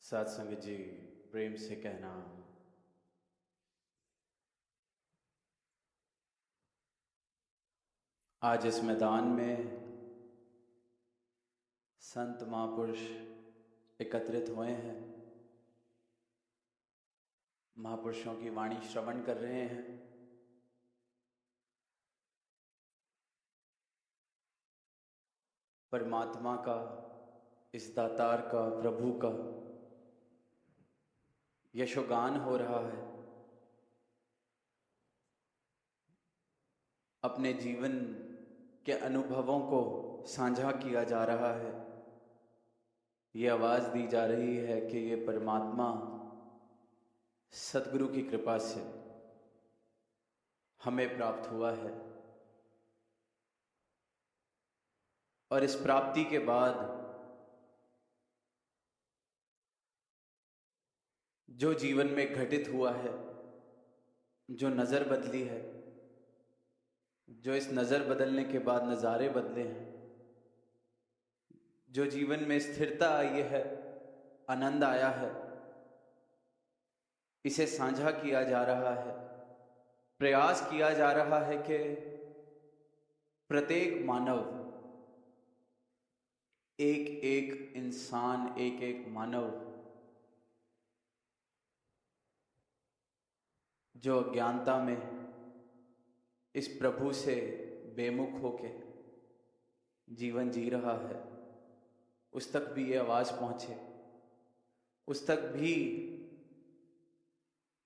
साथ संगत जी प्रेम से कहना, आज इस मैदान में संत महापुरुष एकत्रित हुए हैं, महापुरुषों की वाणी श्रवण कर रहे हैं। परमात्मा का, इस दातार का, प्रभु का यशोगान हो रहा है। अपने जीवन के अनुभवों को साझा किया जा रहा है। ये आवाज़ दी जा रही है कि ये परमात्मा सद्गुरु की कृपा से हमें प्राप्त हुआ है, और इस प्राप्ति के बाद जो जीवन में घटित हुआ है, जो नज़र बदली है, जो इस नज़र बदलने के बाद नज़ारे बदले हैं, जो जीवन में स्थिरता आई है, आनंद आया है, इसे साझा किया जा रहा है। प्रयास किया जा रहा है कि प्रत्येक मानव, एक एक इंसान, एक एक मानव जो अज्ञानता में इस प्रभु से बेमुख होके जीवन जी रहा है, उस तक भी ये आवाज़ पहुँचे, उस तक भी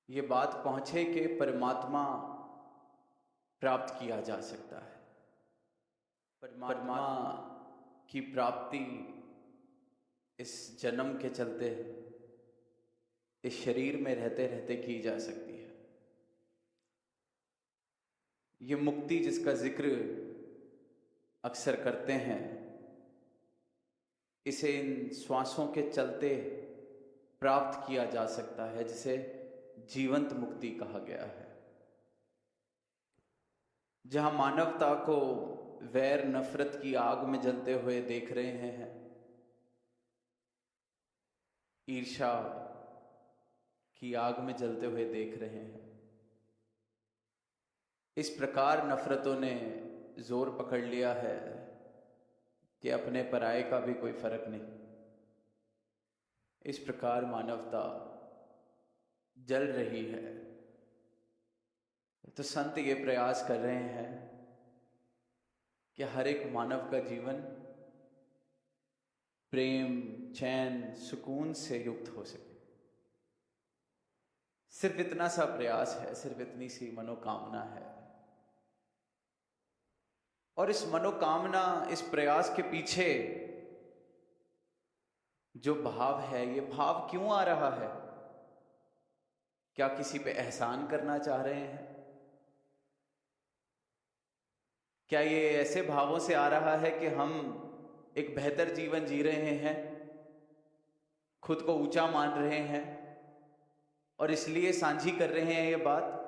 ये बात पहुँचे कि परमात्मा प्राप्त किया जा सकता है। परमात्मा की प्राप्ति इस जन्म के चलते, इस शरीर में रहते रहते की जा सकती है। ये मुक्ति जिसका जिक्र अक्सर करते हैं, इसे इन श्वासों के चलते प्राप्त किया जा सकता है, जिसे जीवंत मुक्ति कहा गया है। जहां मानवता को वैर नफरत की आग में जलते हुए देख रहे हैं, ईर्ष्या की आग में जलते हुए देख रहे हैं, इस प्रकार नफरतों ने जोर पकड़ लिया है कि अपने पराये का भी कोई फर्क नहीं। इस प्रकार मानवता जल रही है। तो संत ये प्रयास कर रहे हैं कि हर एक मानव का जीवन प्रेम, चैन, सुकून से युक्त हो सके। सिर्फ इतना सा प्रयास है, सिर्फ इतनी सी मनोकामना है। और इस मनोकामना, इस प्रयास के पीछे जो भाव है, ये भाव क्यों आ रहा है? क्या किसी पे एहसान करना चाह रहे हैं? क्या ये ऐसे भावों से आ रहा है कि हम एक बेहतर जीवन जी रहे हैं, खुद को ऊंचा मान रहे हैं और इसलिए साझी कर रहे हैं ये बात?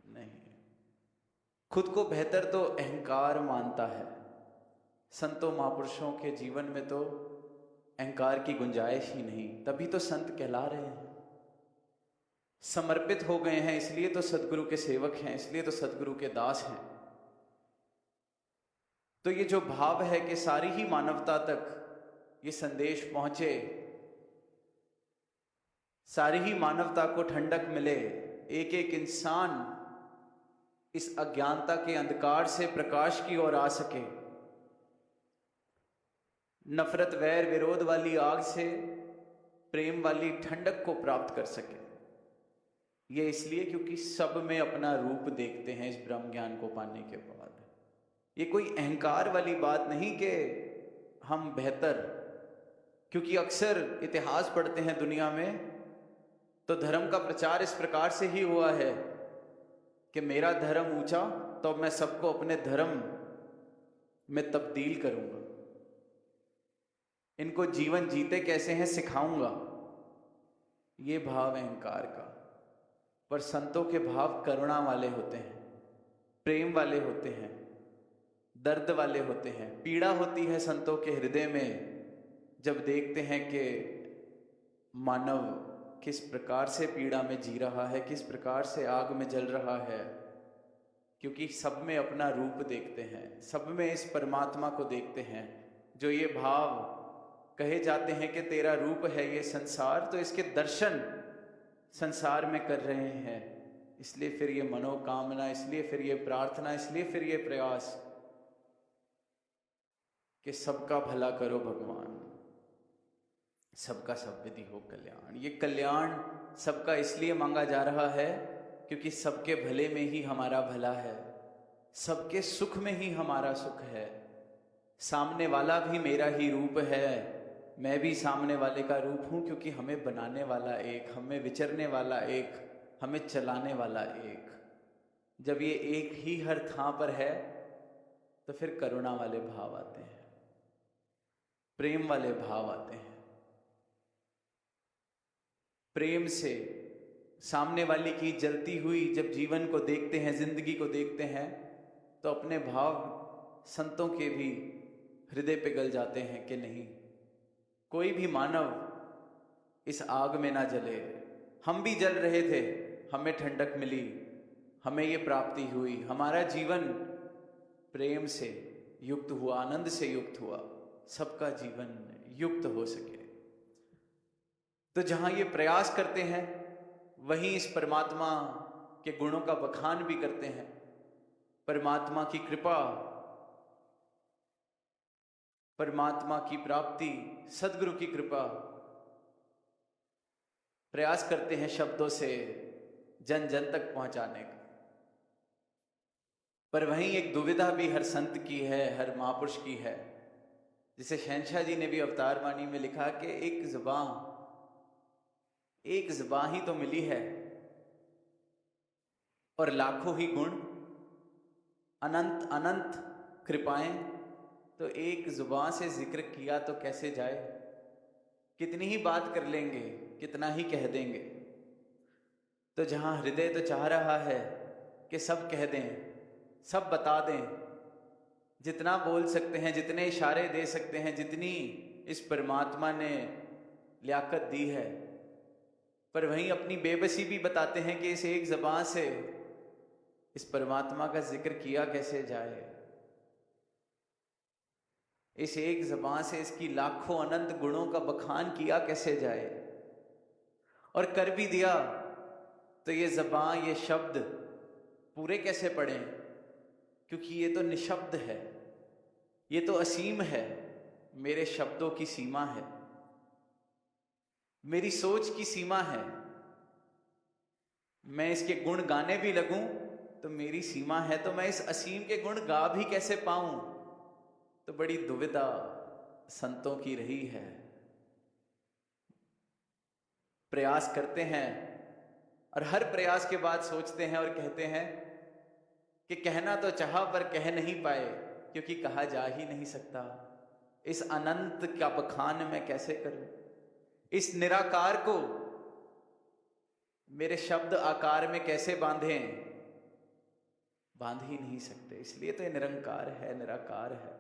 नहीं। खुद को बेहतर तो अहंकार मानता है। संतों महापुरुषों के जीवन में तो अहंकार की गुंजाइश ही नहीं, तभी तो संत कहला रहे हैं। समर्पित हो गए हैं, इसलिए तो सद्गुरु के सेवक हैं, इसलिए तो सद्गुरु के दास हैं। तो ये जो भाव है कि सारी ही मानवता तक ये संदेश पहुंचे, सारी ही मानवता को ठंडक मिले, एक एक इंसान इस अज्ञानता के अंधकार से प्रकाश की ओर आ सके, नफरत, वैर, विरोध वाली आग से प्रेम वाली ठंडक को प्राप्त कर सके। ये इसलिए क्योंकि सब में अपना रूप देखते हैं इस ब्रह्म ज्ञान को पाने के बाद। ये कोई अहंकार वाली बात नहीं कि हम बेहतर, क्योंकि अक्सर इतिहास पढ़ते हैं दुनिया में तो धर्म का प्रचार इस प्रकार से ही हुआ है कि मेरा धर्म ऊंचा तो मैं सबको अपने धर्म में तब्दील करूंगा, इनको जीवन जीते कैसे हैं सिखाऊंगा। ये भाव अहंकार का। पर संतों के भाव करुणा वाले होते हैं, प्रेम वाले होते हैं, दर्द वाले होते हैं। पीड़ा होती है संतों के हृदय में जब देखते हैं कि मानव किस प्रकार से पीड़ा में जी रहा है, किस प्रकार से आग में जल रहा है, क्योंकि सब में अपना रूप देखते हैं, सब में इस परमात्मा को देखते हैं। जो ये भाव कहे जाते हैं कि तेरा रूप है ये संसार, तो इसके दर्शन संसार में कर रहे हैं। इसलिए फिर ये मनोकामना, इसलिए फिर ये प्रार्थना, इसलिए फिर ये प्रयास कि सबका भला करो भगवान, सबका सब विधि हो कल्याण। ये कल्याण सबका इसलिए मांगा जा रहा है क्योंकि सबके भले में ही हमारा भला है, सबके सुख में ही हमारा सुख है। सामने वाला भी मेरा ही रूप है, मैं भी सामने वाले का रूप हूँ, क्योंकि हमें बनाने वाला एक, हमें विचरने वाला एक, हमें चलाने वाला एक। जब ये एक ही हर थां पर है तो फिर करुणा वाले भाव आते हैं, प्रेम वाले भाव आते हैं। प्रेम से सामने वाले की जलती हुई जब जीवन को देखते हैं, जिंदगी को देखते हैं, तो अपने भाव संतों के भी हृदय पिघल जाते हैं कि नहीं, कोई भी मानव इस आग में ना जले। हम भी जल रहे थे, हमें ठंडक मिली, हमें ये प्राप्ति हुई, हमारा जीवन प्रेम से युक्त हुआ, आनंद से युक्त हुआ, सबका जीवन युक्त हो सके। तो जहां ये प्रयास करते हैं वहीं इस परमात्मा के गुणों का बखान भी करते हैं। परमात्मा की कृपा, परमात्मा की प्राप्ति, सद्गुरु की कृपा, प्रयास करते हैं शब्दों से जन जन तक पहुंचाने का। पर वहीं एक दुविधा भी हर संत की है, हर महापुरुष की है। जिसे शहंशाह जी ने भी अवतार वाणी में लिखा कि एक ज़बान ही तो मिली है और लाखों ही गुण, अनंत अनंत कृपाएं, तो एक जुबान से जिक्र किया तो कैसे जाए। कितनी ही बात कर लेंगे, कितना ही कह देंगे। तो जहां हृदय तो चाह रहा है कि सब कह दें, सब बता दें, जितना बोल सकते हैं, जितने इशारे दे सकते हैं, जितनी इस परमात्मा ने लियाकत दी है, पर वहीं अपनी बेबसी भी बताते हैं कि इस एक ज़बान से इस परमात्मा का जिक्र किया कैसे जाए। इस एक ज़बान से इसकी लाखों अनंत गुणों का बखान किया कैसे जाए। और कर भी दिया तो ये ज़बान, ये शब्द पूरे कैसे पढ़ें, क्योंकि ये तो निशब्द है, ये तो असीम है। मेरे शब्दों की सीमा है, मेरी सोच की सीमा है। मैं इसके गुण गाने भी लगूं तो मेरी सीमा है, तो मैं इस असीम के गुण गा भी कैसे पाऊं। तो बड़ी दुविधा संतों की रही है। प्रयास करते हैं और हर प्रयास के बाद सोचते हैं और कहते हैं कि कहना तो चाहा पर कह नहीं पाए, क्योंकि कहा जा ही नहीं सकता। इस अनंत का बखान मैं कैसे करूं, इस निराकार को मेरे शब्द आकार में कैसे बांधें, बांध ही नहीं सकते। इसलिए तो ये निरंकार है, निराकार है।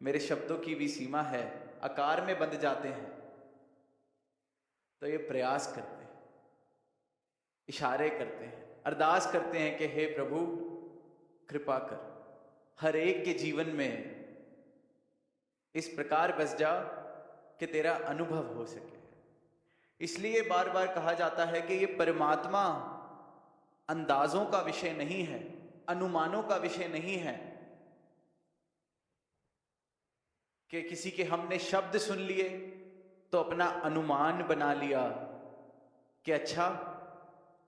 मेरे शब्दों की भी सीमा है, आकार में बंध जाते हैं। तो ये प्रयास करते हैं, इशारे करते हैं, अरदास करते हैं कि हे प्रभु कृपा कर, हर एक के जीवन में इस प्रकार बस जा कि तेरा अनुभव हो सके। इसलिए बार बार कहा जाता है कि ये परमात्मा अंदाजों का विषय नहीं है, अनुमानों का विषय नहीं है, कि किसी के हमने शब्द सुन लिए तो अपना अनुमान बना लिया कि अच्छा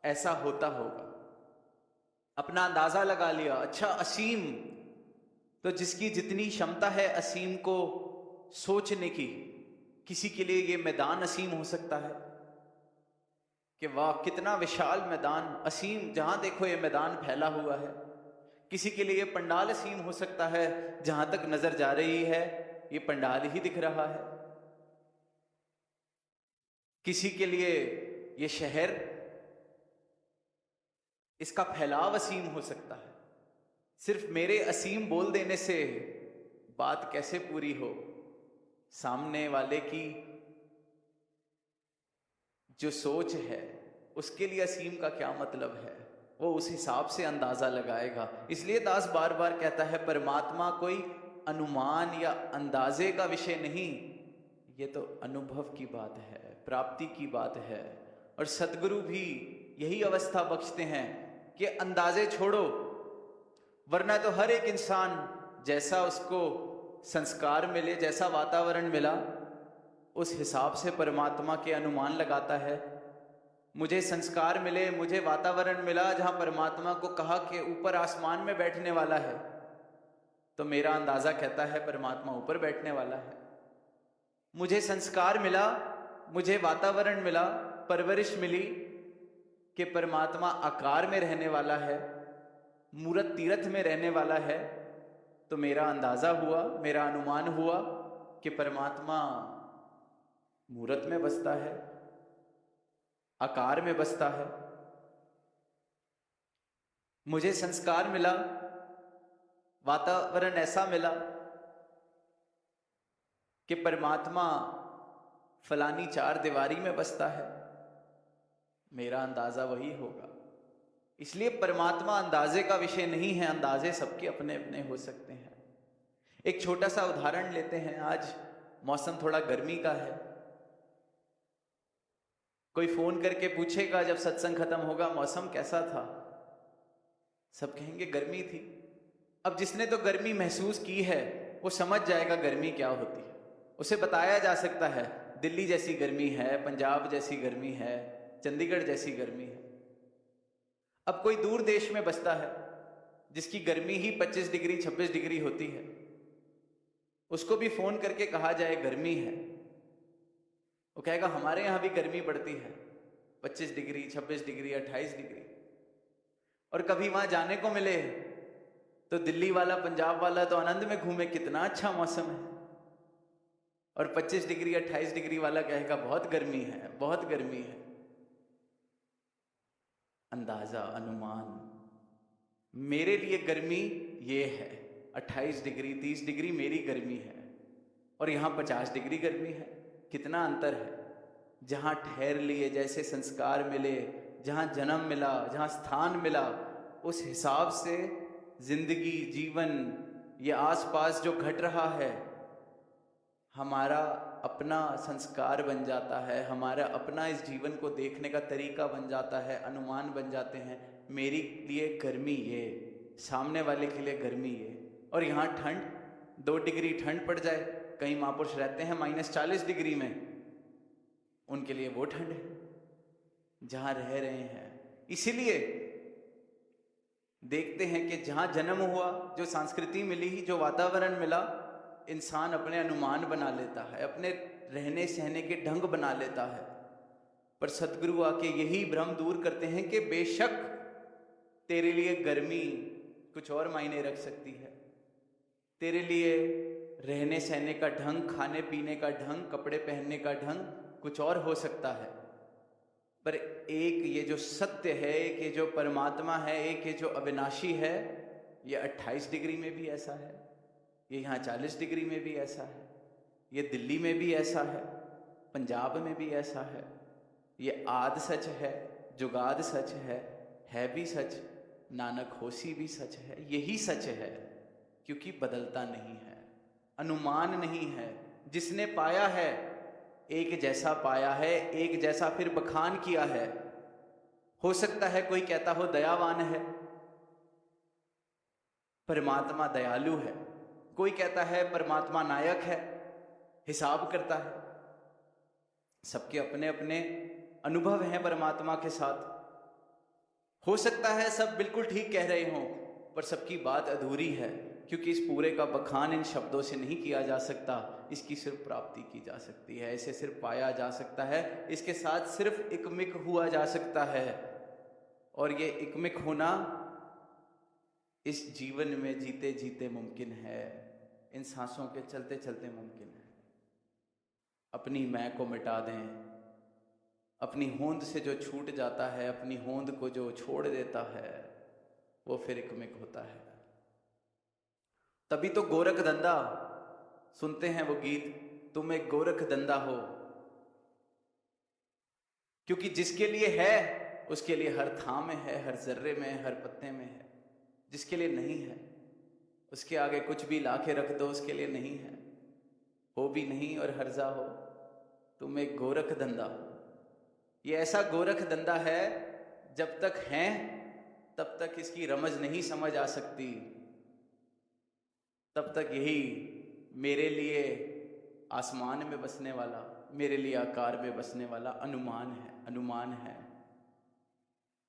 ऐसा होता होगा, अपना अंदाजा लगा लिया। अच्छा असीम, तो जिसकी जितनी क्षमता है असीम को सोचने की, किसी के लिए ये मैदान असीम हो सकता है कि वाह कितना विशाल मैदान, असीम, जहां देखो ये मैदान फैला हुआ है। किसी के लिए पंडाल असीम हो सकता है, जहां तक नजर जा रही है ये पंडाल ही दिख रहा है। किसी के लिए ये शहर, इसका फैलाव असीम हो सकता है। सिर्फ मेरे असीम बोल देने से बात कैसे पूरी हो, सामने वाले की जो सोच है उसके लिए असीम का क्या मतलब है, वो उस हिसाब से अंदाजा लगाएगा। इसलिए दास बार बार कहता है परमात्मा कोई अनुमान या अंदाजे का विषय नहीं, ये तो अनुभव की बात है, प्राप्ति की बात है। और सदगुरु भी यही अवस्था बख्शते हैं कि अंदाजे छोड़ो, वरना तो हर एक इंसान जैसा उसको संस्कार मिले, जैसा वातावरण मिला, उस हिसाब से परमात्मा के अनुमान लगाता है। मुझे संस्कार मिले, मुझे वातावरण मिला जहां परमात्मा को कहा कि ऊपर आसमान में बैठने वाला है, तो मेरा अंदाजा कहता है परमात्मा ऊपर बैठने वाला है। मुझे संस्कार मिला, मुझे वातावरण मिला, परवरिश मिली कि परमात्मा आकार में रहने वाला है, मूरत तीरथ में रहने वाला है, तो मेरा अंदाजा हुआ, मेरा अनुमान हुआ कि परमात्मा मूरत में बसता है, आकार में बसता है। मुझे संस्कार मिला, वातावरण ऐसा मिला कि परमात्मा फलानी चार दीवारी में बसता है, मेरा अंदाजा वही होगा। इसलिए परमात्मा अंदाजे का विषय नहीं है, अंदाजे सबके अपने अपने हो सकते हैं। एक छोटा सा उदाहरण लेते हैं। आज मौसम थोड़ा गर्मी का है, कोई फोन करके पूछेगा जब सत्संग खत्म होगा मौसम कैसा था, सब कहेंगे गर्मी थी। अब जिसने तो गर्मी महसूस की है वो समझ जाएगा गर्मी क्या होती है, उसे बताया जा सकता है दिल्ली जैसी गर्मी है, पंजाब जैसी गर्मी है, चंडीगढ़ जैसी गर्मी है। अब कोई दूर देश में बसता है जिसकी गर्मी ही 25 डिग्री 26 डिग्री होती है, उसको भी फोन करके कहा जाए गर्मी है, वो कहेगा हमारे यहां भी गर्मी पड़ती है, 25 डिग्री 26 डिग्री 28 डिग्री। और कभी वहां जाने को मिले तो दिल्ली वाला पंजाब वाला तो आनंद में घूमे, कितना अच्छा मौसम है, और 25 डिग्री 28 डिग्री वाला कहेगा बहुत गर्मी है, बहुत गर्मी है। अंदाजा, अनुमान, मेरे लिए गर्मी ये है, 28 डिग्री 30 डिग्री मेरी गर्मी है, और यहां 50 डिग्री गर्मी है। कितना अंतर है। जहां ठहर लिए, जैसे संस्कार मिले, जहां जन्म मिला, जहां स्थान मिला, उस हिसाब से जिंदगी, जीवन, ये आसपास जो घट रहा है, हमारा अपना संस्कार बन जाता है, हमारा अपना इस जीवन को देखने का तरीका बन जाता है, अनुमान बन जाते हैं। मेरी लिए गर्मी ये, सामने वाले के लिए गर्मी ये। और यहाँ ठंड, 2 डिग्री ठंड पड़ जाए, कई महापुरुष रहते हैं -40 डिग्री में, उनके लिए वो ठंड है जहां रह रहे हैं। इसीलिए देखते हैं कि जहां जन्म हुआ, जो संस्कृति मिली, जो वातावरण मिला, इंसान अपने अनुमान बना लेता है, अपने रहने सहने के ढंग बना लेता है। पर सदगुरु आके यही भ्रम दूर करते हैं कि बेशक तेरे लिए गर्मी कुछ और मायने रख सकती है, तेरे लिए रहने सहने का ढंग, खाने पीने का ढंग, कपड़े पहनने का ढंग कुछ और हो सकता है। पर एक ये जो सत्य है, एक ये जो परमात्मा है, एक ये जो अविनाशी है, ये 28 डिग्री में भी ऐसा है, ये यहाँ 40 डिग्री में भी ऐसा है, ये दिल्ली में भी ऐसा है, पंजाब में भी ऐसा है। ये आद सच है, जुगाद सच है भी सच, नानक होसी भी सच है। यही सच है, क्योंकि बदलता नहीं है, अनुमान नहीं है। जिसने पाया है एक जैसा पाया है, एक जैसा फिर बखान किया है। हो सकता है कोई कहता हो दयावान है, परमात्मा दयालु है, कोई कहता है परमात्मा नायक है, हिसाब करता है। सबके अपने अपने अनुभव हैं परमात्मा के साथ। हो सकता है सब बिल्कुल ठीक कह रहे हों, पर सबकी बात अधूरी है, क्योंकि इस पूरे का बखान इन शब्दों से नहीं किया जा सकता। इसकी सिर्फ प्राप्ति की जा सकती है, इसे सिर्फ पाया जा सकता है, इसके साथ सिर्फ इकमिक हुआ जा सकता है। और ये इकमिक होना इस जीवन में जीते जीते मुमकिन है, इन सांसों के चलते चलते मुमकिन है। अपनी मैं को मिटा दें, अपनी होंद से जो छूट जाता है, अपनी होंद को जो छोड़ देता है, वो फिर इकमिक होता है। तभी तो गोरख धंधा सुनते हैं वो गीत, तुम एक गोरख धंधा हो। क्योंकि जिसके लिए है उसके लिए हर थाह में है, हर जर्रे में है, हर पत्ते में है। जिसके लिए नहीं है उसके आगे कुछ भी लाके रख दो, उसके लिए नहीं है। हो भी नहीं और हर्जा हो, तुम एक गोरख धंधा हो। ये ऐसा गोरख धंधा है, जब तक हैं तब तक इसकी रमज नहीं समझ आ सकती। तब तक यही मेरे लिए आसमान में बसने वाला, मेरे लिए आकार में बसने वाला अनुमान है।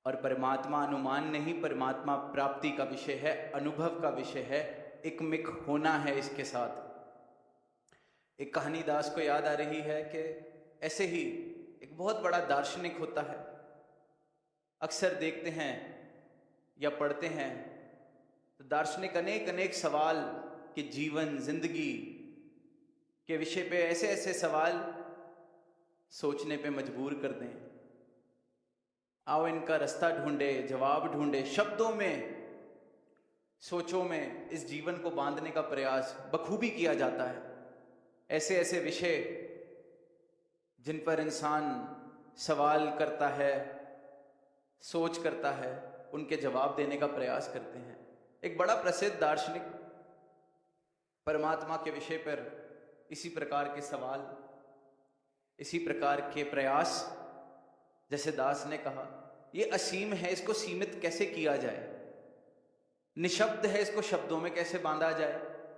और परमात्मा अनुमान नहीं, परमात्मा प्राप्ति का विषय है, अनुभव का विषय है, एकमिक होना है इसके साथ। एक कहानी दास को याद आ रही है कि ऐसे ही एक बहुत बड़ा दार्शनिक होता है। अक्सर देखते हैं या पढ़ते हैं तो दार्शनिक अनेक अनेक सवाल कि जीवन जिंदगी के विषय पे ऐसे ऐसे सवाल सोचने पे मजबूर कर दें। आओ इनका रास्ता ढूंढे, जवाब ढूंढे, शब्दों में, सोचों में इस जीवन को बांधने का प्रयास बखूबी किया जाता है। ऐसे ऐसे विषय जिन पर इंसान सवाल करता है, सोच करता है, उनके जवाब देने का प्रयास करते हैं। एक बड़ा प्रसिद्ध दार्शनिक परमात्मा के विषय पर इसी प्रकार के सवाल, इसी प्रकार के प्रयास, जैसे दास ने कहा, ये असीम है, इसको सीमित कैसे किया जाए, निशब्द है, इसको शब्दों में कैसे बांधा जाए।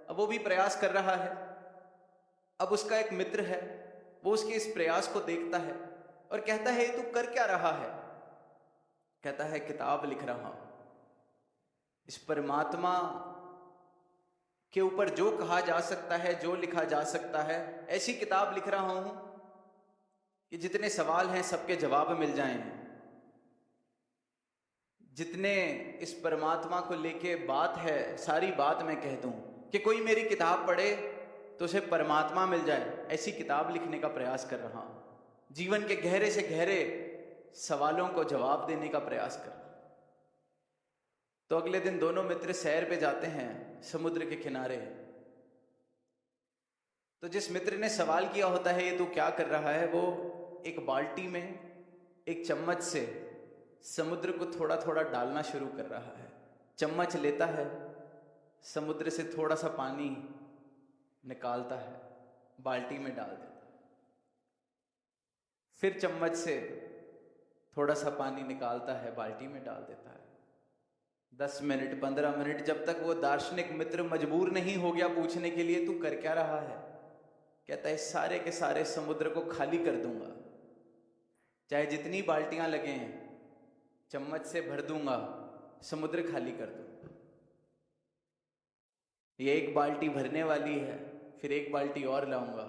अब वो भी प्रयास कर रहा है। अब उसका एक मित्र है, वो उसके इस प्रयास को देखता है और कहता है, ये तू कर क्या रहा है? कहता है, किताब लिख रहा हूं। इस परमात्मा के ऊपर जो कहा जा सकता है, जो लिखा जा सकता है, ऐसी किताब लिख रहा हूं कि जितने सवाल हैं सबके जवाब मिल जाएं। जितने इस परमात्मा को लेके बात है, सारी बात मैं कह दूं कि कोई मेरी किताब पढ़े तो उसे परमात्मा मिल जाए। ऐसी किताब लिखने का प्रयास कर रहा हूं। जीवन के गहरे से गहरे सवालों को जवाब देने का प्रयास कर। तो अगले दिन दोनों मित्र सैर पे जाते हैं समुद्र के किनारे। तो जिस मित्र ने सवाल किया होता है, ये तू क्या कर रहा है, वो एक बाल्टी में एक चम्मच से समुद्र को थोड़ा थोड़ा डालना शुरू कर रहा है। चम्मच लेता है, समुद्र से थोड़ा सा पानी निकालता है, बाल्टी में डाल देता है। फिर चम्मच से थोड़ा सा पानी निकालता है, बाल्टी में डाल देता है। 10 मिनट 15 मिनट, जब तक वो दार्शनिक मित्र मजबूर नहीं हो गया पूछने के लिए, तू कर क्या रहा है? कहता है, सारे के सारे समुद्र को खाली कर दूंगा, चाहे जितनी बाल्टियां लगें, चम्मच से भर दूंगा, समुद्र खाली कर दूंगा। ये एक बाल्टी भरने वाली है, फिर एक बाल्टी और लाऊंगा,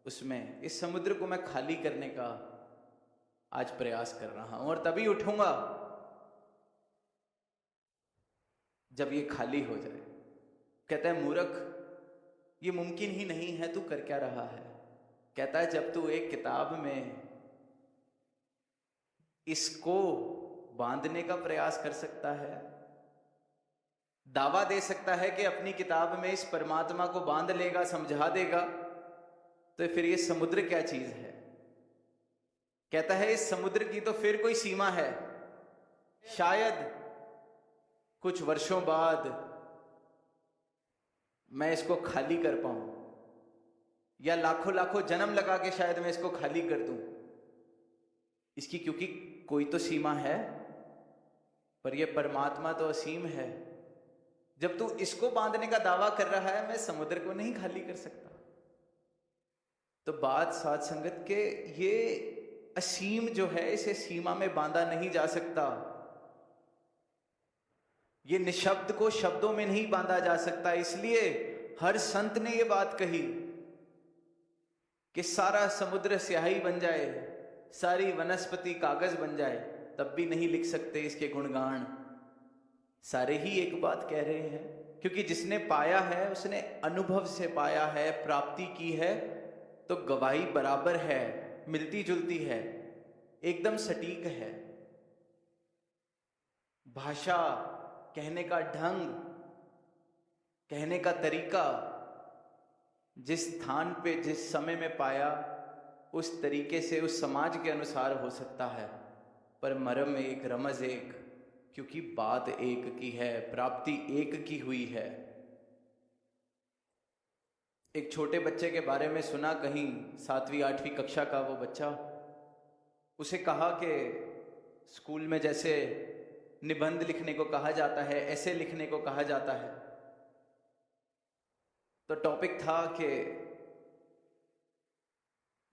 उसमें इस समुद्र को मैं खाली करने का आज प्रयास कर रहा हूं, और तभी उठूंगा जब ये खाली हो जाए। कहता है, मूर्ख, ये मुमकिन ही नहीं है, तू कर क्या रहा है? कहता है, जब तू एक किताब में इसको बांधने का प्रयास कर सकता है, दावा दे सकता है कि अपनी किताब में इस परमात्मा को बांध लेगा, समझा देगा, तो फिर ये समुद्र क्या चीज है? कहता है, इस समुद्र की तो फिर कोई सीमा है। शायद कुछ वर्षों बाद मैं इसको खाली कर पाऊं, या लाखों लाखों जन्म लगा के शायद मैं इसको खाली कर दूं इसकी, क्योंकि कोई तो सीमा है। पर यह परमात्मा तो असीम है। जब तू इसको बांधने का दावा कर रहा है, मैं समुद्र को नहीं खाली कर सकता। तो बात साध संगत के, ये असीम जो है, इसे सीमा में बांधा नहीं जा सकता। ये निशब्द को शब्दों में नहीं बांधा जा सकता। इसलिए हर संत ने ये बात कही कि सारा समुद्र स्याही बन जाए, सारी वनस्पति कागज बन जाए, तब भी नहीं लिख सकते इसके गुणगान। सारे ही एक बात कह रहे हैं, क्योंकि जिसने पाया है उसने अनुभव से पाया है, प्राप्ति की है, तो गवाही बराबर है, मिलती जुलती है, एकदम सटीक है। भाषा, कहने का ढंग, कहने का तरीका जिस स्थान पे जिस समय में पाया उस तरीके से उस समाज के अनुसार हो सकता है, पर मरम एक, रमज एक, क्योंकि बात एक की है, प्राप्ति एक की हुई है। एक छोटे बच्चे के बारे में सुना कहीं, 7वीं 8वीं कक्षा का वो बच्चा, उसे कहा कि स्कूल में जैसे निबंध लिखने को कहा जाता है, ऐसे लिखने को कहा जाता है, तो टॉपिक था कि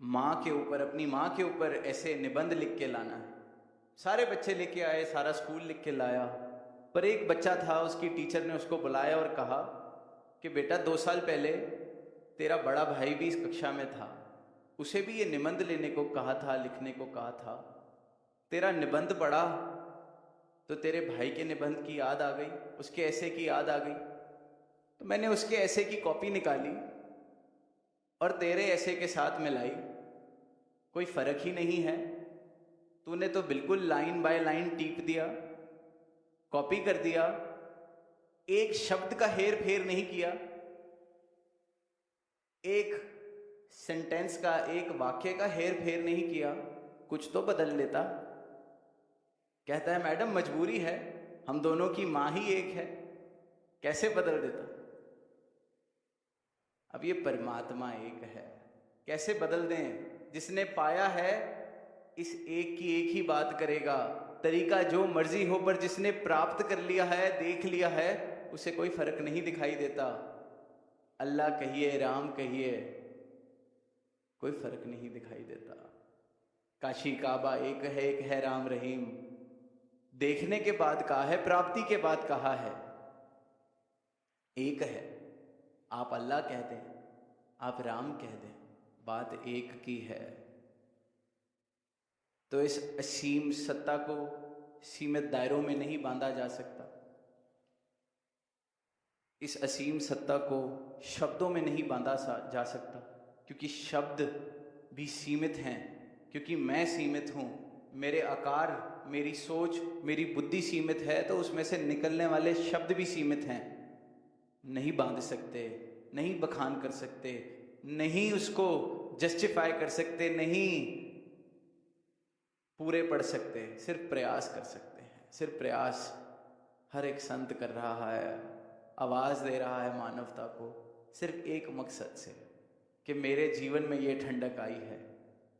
माँ के ऊपर, अपनी माँ के ऊपर ऐसे निबंध लिख के लाना है। सारे बच्चे लेके आए, सारा स्कूल लिख के लाया, पर एक बच्चा था, उसकी टीचर ने उसको बुलाया और कहा कि बेटा 2 साल पहले तेरा बड़ा भाई भी इस कक्षा में था, उसे भी ये निबंध लेने को कहा था, लिखने को कहा था, तेरा निबंध पढ़ा तो तेरे भाई के निबंध की याद आ गई, उसके ऐसे की याद आ गई, तो मैंने उसके ऐसे की कॉपी निकाली और तेरे ऐसे के साथ मिलाई, कोई फर्क ही नहीं है, तूने तो बिल्कुल लाइन बाय लाइन टीप दिया, कॉपी कर दिया, एक शब्द का हेर फेर नहीं किया, एक सेंटेंस का, एक वाक्य का हेर फेर नहीं किया, कुछ तो बदल लेता। कहता है मैडम मजबूरी है, हम दोनों की माँ ही एक है, कैसे बदल देता। अब ये परमात्मा एक है, कैसे बदल दें। जिसने पाया है इस एक की एक ही बात करेगा, तरीका जो मर्जी हो, पर जिसने प्राप्त कर लिया है, देख लिया है, उसे कोई फर्क नहीं दिखाई देता। अल्लाह कहिए, राम कहिए, कोई फर्क नहीं दिखाई देता। काशी काबा एक है राम रहीम, देखने के बाद कहा है, प्राप्ति के बाद कहा है, एक है। आप अल्लाह कह दें, आप राम कह दें, बात एक की है। तो इस असीम सत्ता को सीमित दायरों में नहीं बांधा जा सकता, इस असीम सत्ता को शब्दों में नहीं बांधा जा सकता, क्योंकि शब्द भी सीमित हैं, क्योंकि मैं सीमित हूँ, मेरे आकार, मेरी सोच, मेरी बुद्धि सीमित है, तो उसमें से निकलने वाले शब्द भी सीमित हैं। नहीं बांध सकते, नहीं बखान कर सकते, नहीं उसको जस्टिफाई कर सकते, नहीं पूरे पढ़ सकते, सिर्फ प्रयास कर सकते हैं। सिर्फ प्रयास हर एक संत कर रहा है, आवाज दे रहा है मानवता को, सिर्फ एक मकसद से कि मेरे जीवन में ये ठंडक आई है,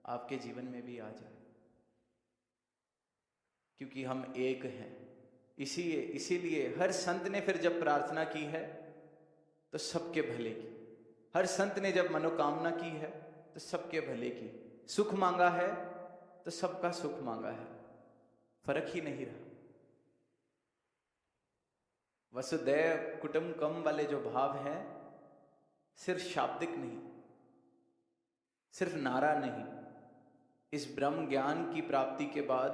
आपके जीवन में भी आ जाए, क्योंकि हम एक हैं। इसीलिए हर संत ने फिर जब प्रार्थना की है तो सबके भले की, हर संत ने जब मनोकामना की है तो सबके भले की, सुख मांगा है तो सबका सुख मांगा है, फर्क ही नहीं रहा। वसुदैव कुटुंबकम वाले जो भाव हैं, सिर्फ शाब्दिक नहीं, सिर्फ नारा नहीं, इस ब्रह्म ज्ञान की प्राप्ति के बाद,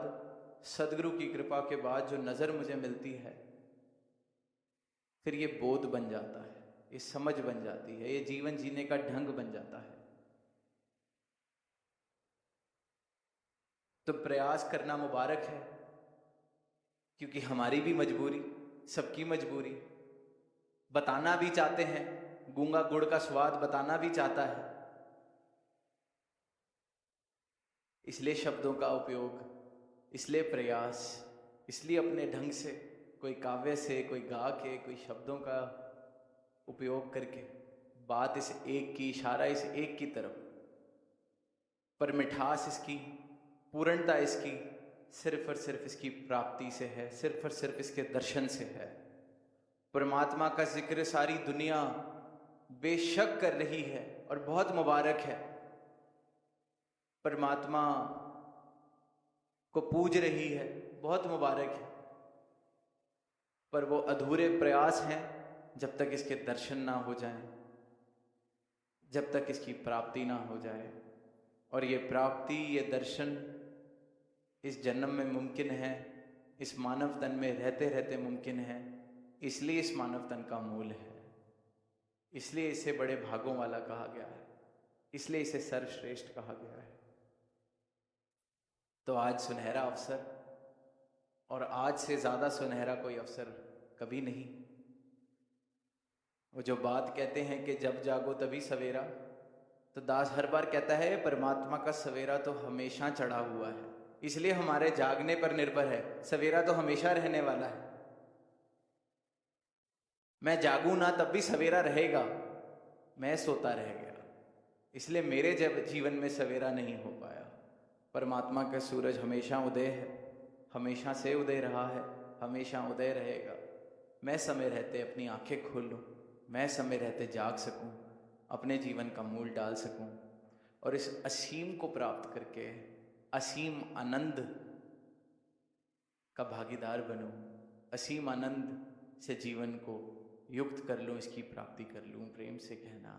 सदगुरु की कृपा के बाद जो नजर मुझे मिलती है, फिर ये बोध बन जाता है, ये समझ बन जाती है, ये जीवन जीने का ढंग बन जाता है। तो प्रयास करना मुबारक है, क्योंकि हमारी भी मजबूरी, सबकी मजबूरी, बताना भी चाहते हैं, गूंगा गुड़ का स्वाद बताना भी चाहता है, इसलिए शब्दों का उपयोग, इसलिए प्रयास, इसलिए अपने ढंग से, कोई काव्य से, कोई गा के, कोई शब्दों का उपयोग करके, बात इस एक की, इशारा इस एक की तरफ, पर मिठास इसकी, पूर्णता इसकी सिर्फ और सिर्फ इसकी प्राप्ति से है, सिर्फ और सिर्फ इसके दर्शन से है। परमात्मा का जिक्र सारी दुनिया बेशक कर रही है और बहुत मुबारक है, परमात्मा को पूज रही है, बहुत मुबारक है, पर वो अधूरे प्रयास हैं जब तक इसके दर्शन ना हो जाएं, जब तक इसकी प्राप्ति ना हो जाए। और ये प्राप्ति, ये दर्शन इस जन्म में मुमकिन है, इस मानव तन में रहते रहते मुमकिन है, इसलिए इस मानव तन का मूल है, इसलिए इसे बड़े भागों वाला कहा गया है, इसलिए इसे सर्वश्रेष्ठ कहा गया है। तो आज सुनहरा अवसर, और आज से ज़्यादा सुनहरा कोई अवसर कभी नहीं। वो जो बात कहते हैं कि जब जागो तभी सवेरा, तो दास हर बार कहता है परमात्मा का सवेरा तो हमेशा चढ़ा हुआ है, इसलिए हमारे जागने पर निर्भर है। सवेरा तो हमेशा रहने वाला है। मैं जागूं ना तब भी सवेरा रहेगा, मैं सोता रह गया, इसलिए मेरे जब जीवन में सवेरा नहीं हो पाया। परमात्मा का सूरज हमेशा उदय है, हमेशा से उदय रहा है, हमेशा उदय रहेगा। मैं समय रहते अपनी आंखें खोल लूँ, मैं समय रहते जाग सकूँ, अपने जीवन का मूल डाल सकूँ और इस असीम को प्राप्त करके असीम आनंद का भागीदार बनूँ, असीम आनंद से जीवन को युक्त कर लूँ, इसकी प्राप्ति कर लूँ। प्रेम से कहना